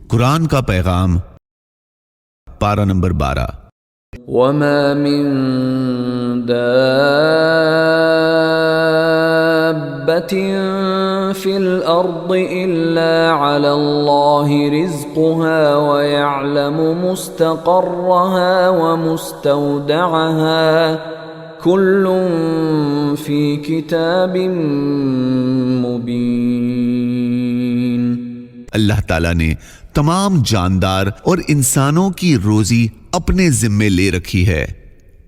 قرآن کا پیغام، پارہ نمبر 12۔ وَمَا مِن دَابَّةٍ فِي الْأَرْضِ إِلَّا عَلَى اللَّهِ رِزْقُهَا وَيَعْلَمُ مُسْتَقَرَّهَا وَمُسْتَوْدَعَهَا كُلٌّ فِي كِتَابٍ مُبِينٍ۔ اللہ تعالیٰ نے تمام جاندار اور انسانوں کی روزی اپنے ذمے لے رکھی ہے،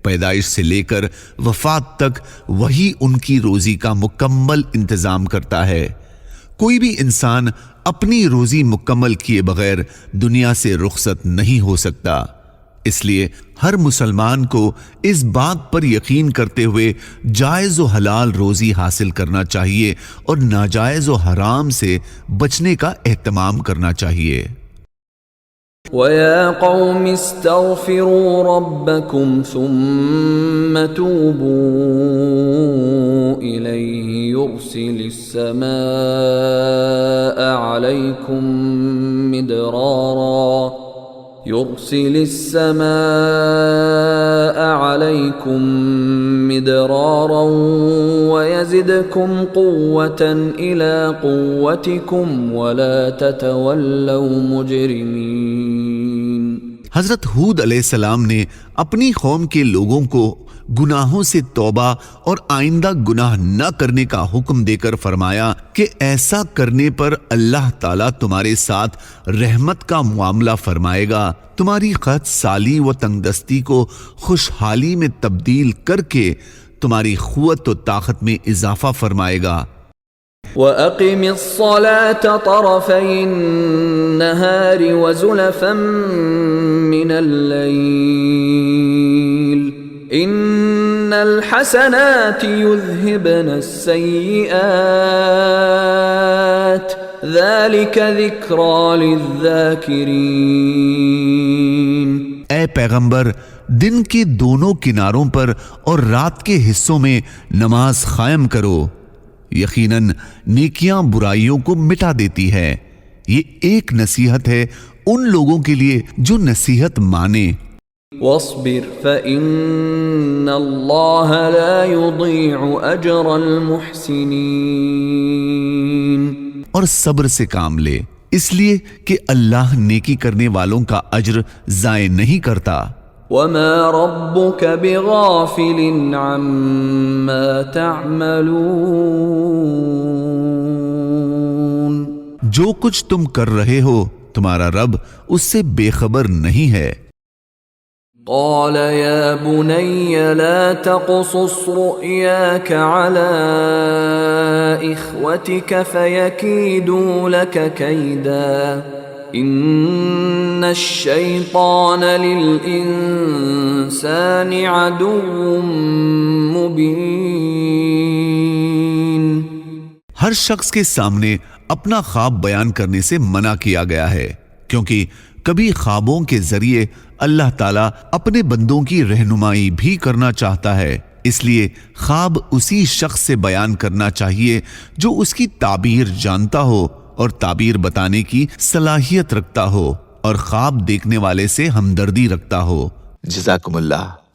پیدائش سے لے کر وفات تک وہی ان کی روزی کا مکمل انتظام کرتا ہے۔ کوئی بھی انسان اپنی روزی مکمل کیے بغیر دنیا سے رخصت نہیں ہو سکتا، اس لیے ہر مسلمان کو اس بات پر یقین کرتے ہوئے جائز و حلال روزی حاصل کرنا چاہیے اور ناجائز و حرام سے بچنے کا اہتمام کرنا چاہیے۔ وَيَا قَوْمِ اسْتَغْفِرُوا رَبَّكُمْ ثُمَّ تُوبُوا إِلَيْهِ يُرْسِلِ السَّمَاءَ عَلَيْكُمْ مِدْرَارًا وَيَزِدْكُمْ قُوَّةً إِلَى قُوَّتِكُمْ وَلَا تَتَوَلَّوْا مُجْرِمِينَ۔ حضرت ہود علیہ السلام نے اپنی قوم کے لوگوں کو گناہوں سے توبہ اور آئندہ گناہ نہ کرنے کا حکم دے کر فرمایا کہ ایسا کرنے پر اللہ تعالیٰ تمہارے ساتھ رحمت کا معاملہ فرمائے گا، تمہاری قحط سالی و تنگدستی کو خوشحالی میں تبدیل کر کے تمہاری قوت و طاقت میں اضافہ فرمائے گا۔ وَأَقِمِ الصَّلَاةَ طَرَفَيِ النَّهَارِ وَزُلَفًا مِّنَ اللَّيْلِ إِنَّ الْحَسَنَاتِ يُذْهِبْنَ السَّيِّئَاتِ ذَلِكَ ذِكْرَى لِلذَّاكِرِينَ۔ اے پیغمبر، دن کے دونوں کناروں پر اور رات کے حصوں میں نماز قائم کرو، یقیناً نیکیاں برائیوں کو مٹا دیتی ہے۔ یہ ایک نصیحت ہے ان لوگوں کے لیے جو نصیحت مانے۔ وَاصْبِرْ فَإِنَّ اللَّهَ لَا يُضِيعُ أَجْرَ الْمُحْسِنِينَ۔ اور صبر سے کام لے، اس لیے کہ اللہ نیکی کرنے والوں کا اجر ضائع نہیں کرتا۔ وَمَا رَبُّكَ بِغَافِلٍ عَمَّا تَعْمَلُونَ۔ جو کچھ تم کر رہے ہو تمہارا رب اس سے بے خبر نہیں ہے۔ قال يا بني لا تقصص رؤياك على إخوتك فيكيدوا لك كيدا إن الشيطان للإنسان عدو مبين۔ ہر شخص کے سامنے اپنا خواب بیان کرنے سے منع کیا گیا ہے، کیونکہ کبھی خوابوں کے ذریعے اللہ تعالیٰ اپنے بندوں کی رہنمائی بھی کرنا چاہتا ہے، اس لیے خواب اسی شخص سے بیان کرنا چاہیے جو اس کی تعبیر جانتا ہو اور تعبیر بتانے کی صلاحیت رکھتا ہو اور خواب دیکھنے والے سے ہمدردی رکھتا ہو۔ جزاکم اللہ۔